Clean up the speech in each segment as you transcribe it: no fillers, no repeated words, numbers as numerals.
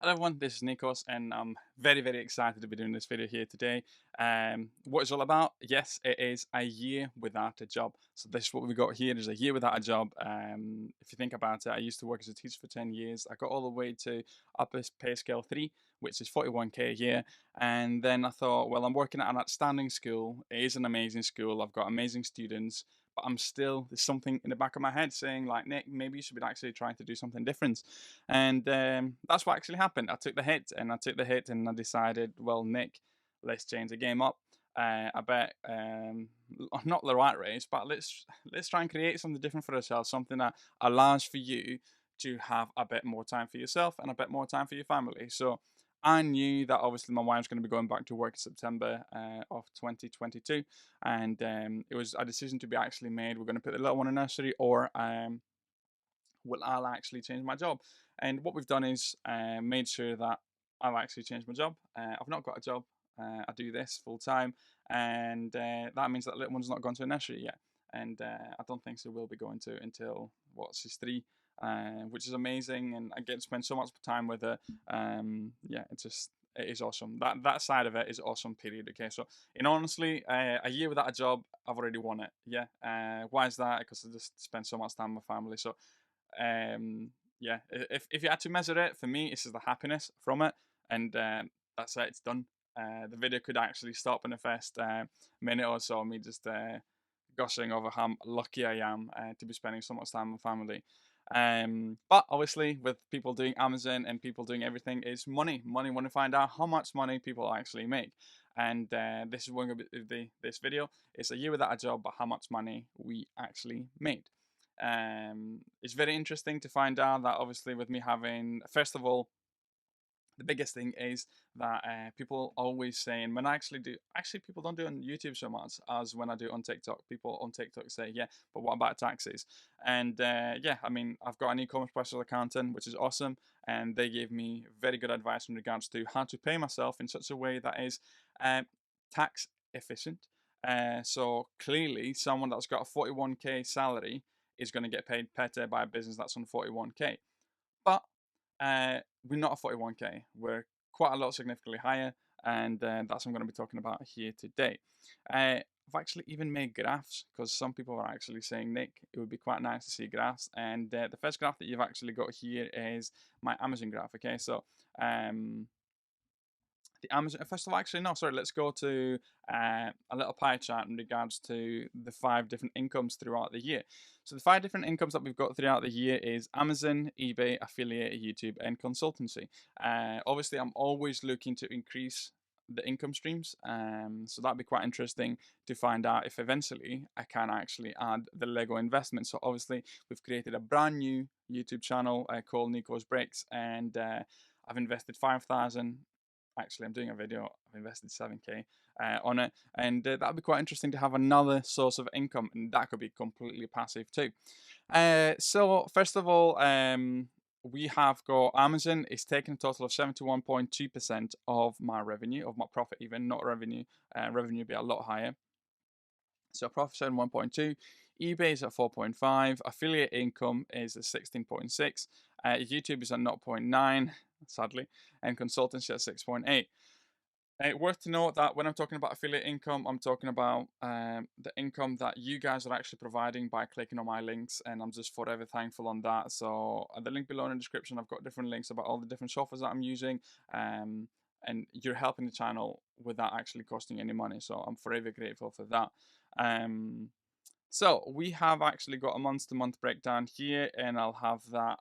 Hello everyone, this is Nikos and I'm very excited to be doing this video here today. What it's all about, yes, it is a year without a job. So this is what we got here, is a year without a job. If you think about it, I used to work as a teacher for 10 years. I got all the way to upper pay scale 3, which is 41k a year. And then I thought, well, I'm working at an outstanding school. It is an amazing school. I've got amazing students. But there's something in the back of my head saying, like, Nick, maybe you should be actually trying to do something different. And that's what actually happened. I took the hit and I decided, well, Nick, let's change the game up. I bet not the right race, but let's try and create something different for ourselves, something that allows for you to have a bit more time for yourself and a bit more time for your family. So I knew that obviously my wife's going to be going back to work in September of 2022, and it was a decision to be actually made. We're going to put the little one in nursery, or will I'll actually change my job. And what we've done is made sure that I've actually changed my job. I've not got a job. I do this full time, and that means that little one's not gone to a nursery yet. And I don't think she will be going to until she's 3, which is amazing. And I get to spend so much time with her. Yeah, it is awesome. That side of it is awesome. Period. Okay, so honestly, a year without a job, I've already won it. Yeah. Why is that? Because I just spend so much time with my family. So yeah, if you had to measure it, for me, it's just the happiness from it, and that's it. It's done. The video could actually stop in the first minute or so. Me just gushing over how lucky I am to be spending so much time with family. But obviously, with people doing Amazon and people doing everything, it's money. Money. Want to find out how much money people actually make, and this is one of this video. It's a year without a job, but how much money we actually made. It's very interesting to find out that obviously with me having, first of all, the biggest thing is that people always saying, when I actually people don't do it on YouTube so much as when I do it on TikTok. People on TikTok say, yeah, but what about taxes? And yeah, I mean, I've got an e-commerce personal accountant, which is awesome, and they gave me very good advice in regards to how to pay myself in such a way that is tax efficient. So clearly, someone that's got a 41k salary is going to get paid better by a business that's on 41k. But we're not a 41k. We're quite a lot significantly higher, and that's what I'm going to be talking about here today. I've actually even made graphs because some people are actually saying, Nick, it would be quite nice to see graphs. And the first graph that you've actually got here is my Amazon graph. Okay, so the Amazon. First of all, actually, no, sorry. Let's go to a little pie chart in regards to the 5 different incomes throughout the year. So the 5 different incomes that we've got throughout the year is Amazon, eBay, affiliate, YouTube, and consultancy. Obviously, I'm always looking to increase the income streams. So that'd be quite interesting to find out if eventually I can actually add the Lego investment. So obviously, we've created a brand new YouTube channel called Nico's Breaks, and I've invested 5,000. Actually, I'm doing a video. I've invested 7k on it, and that'd be quite interesting to have another source of income, and that could be completely passive too. So first of all, we have got Amazon is taking a total of 71.2% of my revenue, of my profit, even not revenue. Revenue would be a lot higher. So profit 1.2, eBay is at 4.5, affiliate income is at 16.6, YouTube is at 0.9, sadly, and consultancy at 6.8. Worth to note that when I'm talking about affiliate income, I'm talking about the income that you guys are actually providing by clicking on my links, and I'm just forever thankful on that. So the link below in the description, I've got different links about all the different softwares that I'm using, and you're helping the channel without actually costing any money. So I'm forever grateful for that. So we have actually got a month-to-month breakdown here, and I'll have that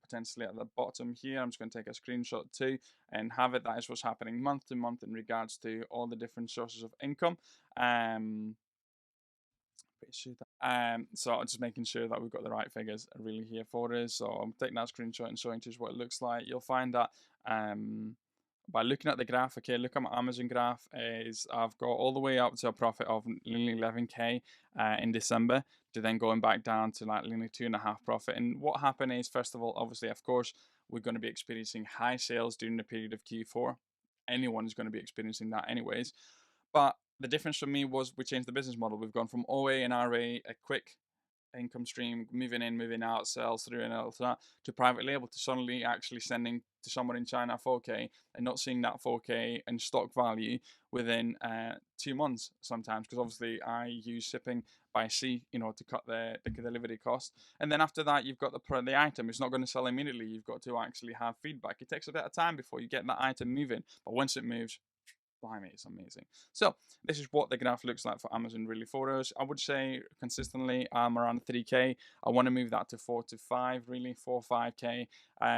potentially at the bottom here. I'm just going to take a screenshot too and have it. That is what's happening month to month in regards to all the different sources of income. So I'm just making sure that we've got the right figures really here for us. So I'm taking that screenshot and showing you what it looks like. You'll find that by looking at the graph, okay, look at my Amazon graph, is I've got all the way up to a profit of nearly 11k in December, to then going back down to like nearly 2.5 profit. And what happened is, first of all, obviously, of course, we're going to be experiencing high sales during the period of Q4. Anyone is going to be experiencing that anyways. But the difference for me was we changed the business model. We've gone from OA and RA, a quick income stream, moving in, moving out, sales through and all that, to private label, to suddenly actually sending to someone in China 4K and not seeing that 4K and stock value within 2 months sometimes, because obviously I use shipping by sea, to cut the delivery cost. And then after that, you've got the item. It's not going to sell immediately. You've got to actually have feedback. It takes a bit of time before you get that item moving, but once it moves, blimey, it's amazing. So this is what the graph looks like for Amazon really for us. I would say consistently I'm around 3K. I want to move that to 4 to 5, really 4 5K.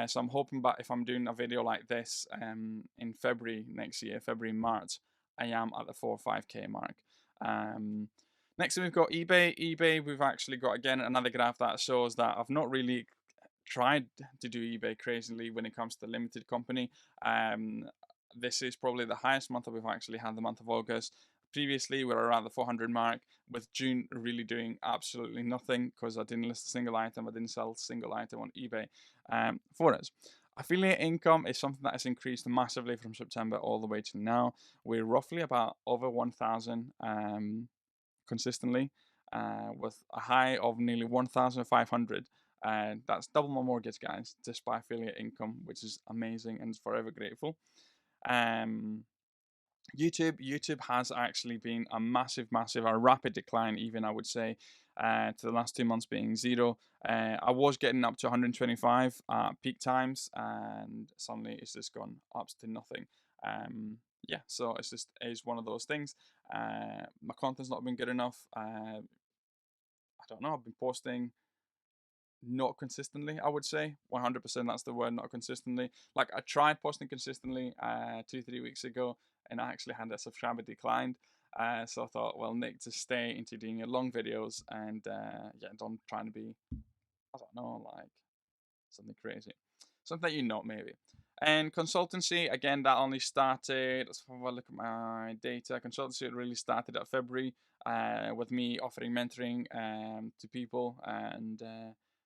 So I'm hoping that if I'm doing a video like this in February next year, February, March, I am at the 4 5K mark. Next we've got eBay. eBay, we've actually got again another graph that shows that I've not really tried to do eBay crazily when it comes to limited company. This is probably the highest month that we've actually had, the month of August. Previously, we were around the 400 mark, with June really doing absolutely nothing because I didn't list a single item. I didn't sell a single item on eBay for us. Affiliate income is something that has increased massively from September all the way to now. We're roughly about over 1,000 consistently, with a high of nearly 1,500. And that's double my mortgage, guys, just by affiliate income, which is amazing and forever grateful. Um, YouTube has actually been a massive, a rapid decline, even I would say, to the last 2 months being zero. I was getting up to 125 peak times, and suddenly it's just gone up to nothing. Yeah, so it's one of those things. My content's not been good enough. I don't know. I've been posting not consistently, I would say 100%. That's the word, not consistently. Like, I tried posting consistently 2-3 weeks ago, and I actually had a subscriber declined. So I thought, well, Nick, to stay into doing your long videos and yeah, don't trying to be, I don't know, like something crazy, something that maybe. And consultancy, again, that only started. Let's have a look at my data. Consultancy really started at February, with me offering mentoring to people, and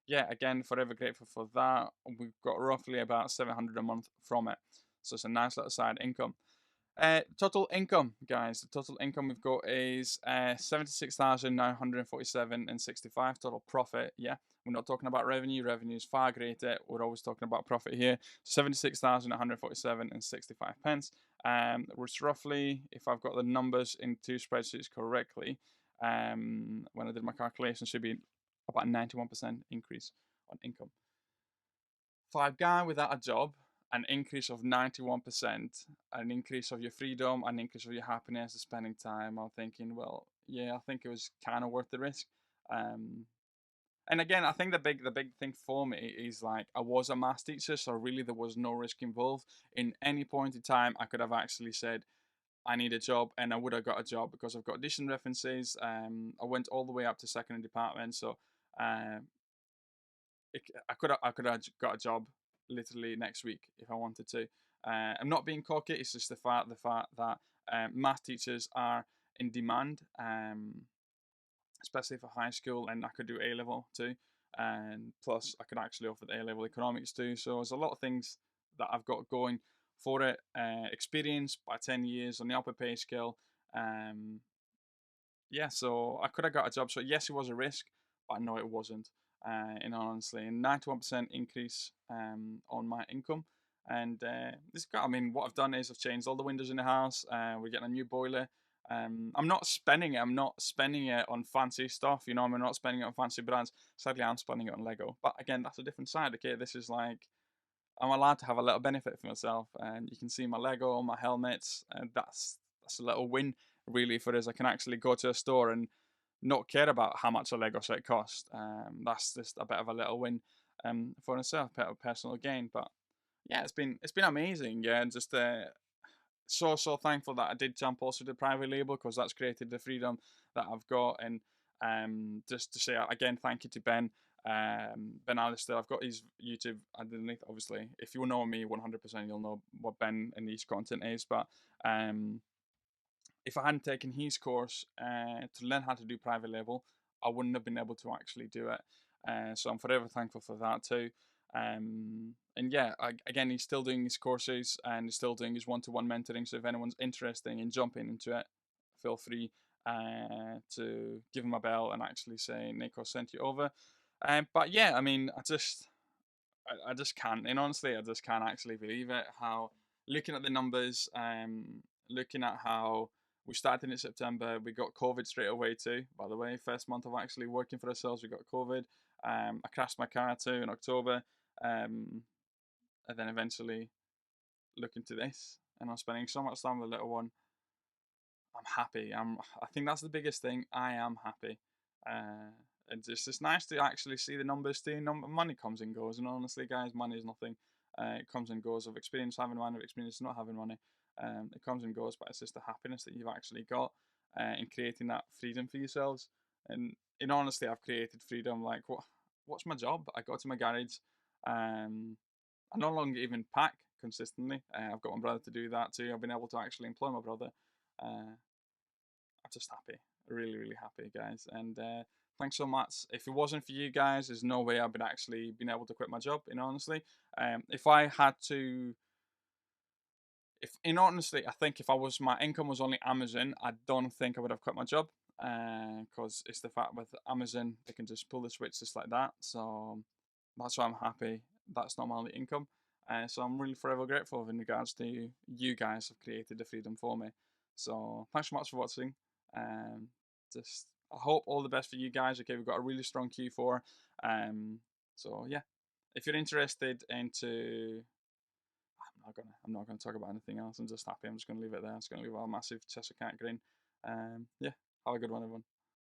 yeah, again, forever grateful for that. We've got roughly about 700 a month from it, so it's a nice little side income. Total income, guys. The total income we've got is 76,947 and 65 total profit. Yeah, we're not talking about revenue. Revenue is far greater. We're always talking about profit here. 76,147 and 65 pence. Which roughly, if I've got the numbers in two spreadsheets correctly, when I did my calculation, should be about 91% increase on income. For a guy without a job, an increase of 91%, an increase of your freedom, an increase of your happiness, spending time, I'm thinking, well, yeah, I think it was kind of worth the risk. Um, and again, I think the big thing for me is, like, I was a maths teacher, so really there was no risk involved. In any point in time, I could have actually said, I need a job, and I would have got a job because I've got decent references. I went all the way up to second in department, so uh, I could have got a job literally next week if I wanted to. I'm not being cocky. It's just the fact that math teachers are in demand, especially for high school, and I could do A level too, and plus I could actually offer the A level economics too. So there's a lot of things that I've got going for it. Experience by 10 years on the upper pay scale. Um, yeah, so I could have got a job. So yes, it was a risk, but no, it wasn't. In all honesty, and 91% increase on my income. And I mean, what I've done is I've changed all the windows in the house. We're getting a new boiler. I'm not spending it. I'm not spending it on fancy stuff. I'm not spending it on fancy brands. Sadly, I'm spending it on Lego. But again, that's a different side. Okay, this is like, I'm allowed to have a little benefit for myself, and you can see my Lego, my helmets, and that's a little win really for us. I can actually go to a store and not care about how much a Lego set costs. That's just a bit of a little win for myself, a bit of personal gain. But yeah, it's been amazing. Yeah, and just so thankful that I did jump also to private label, because that's created the freedom that I've got. And just to say again, thank you to Ben Alistair. I've got his YouTube underneath. Obviously, if you know me 100%, you'll know what Ben and his content is. But if I hadn't taken his course to learn how to do private label, I wouldn't have been able to actually do it. So I'm forever thankful for that too. And yeah, again, he's still doing his courses and he's still doing his one-to-one mentoring. So if anyone's interested in jumping into it, feel free. to give him a bell and actually say Nico sent you over. But yeah, I mean, I just can't. And honestly, I just can't actually believe it. How looking at the numbers, looking at how we started in September, we got COVID straight away too. By the way, first month of actually working for ourselves, we got COVID. I crashed my car too in October, and then eventually looking to this, and I'm spending so much time with the little one. I'm happy. I think that's the biggest thing. I am happy. Uh, it's just nice to actually see the numbers too. Money comes and goes, and honestly, guys, money is nothing. It comes and goes. Of experience having money, of experience not having money. It comes and goes, but it's just the happiness that you've actually got in creating that freedom for yourselves. And honestly, I've created freedom. Like what's my job? I go to my garage. Um, I no longer even pack consistently. I've got my brother to do that too. I've been able to actually employ my brother. Uh, I'm just happy, really, really happy, guys. And thanks so much. If it wasn't for you guys, there's no way I've been actually been able to quit my job. Honestly, if I had to, if in honestly, I think if I was my income was only Amazon, I don't think I would have quit my job. Because it's the fact with Amazon, they can just pull the switch just like that. So that's why I'm happy. That's not my only income. So I'm really forever grateful in regards to you guys have created the freedom for me. So thanks so much for watching. Um, just I hope all the best for you guys. Okay, we've got a really strong Q4. So yeah, if you're interested into, I'm not gonna talk about anything else. I'm just happy. I'm just gonna leave it there. I'm just gonna leave a massive Cheshire cat grin. Yeah, have a good one, everyone.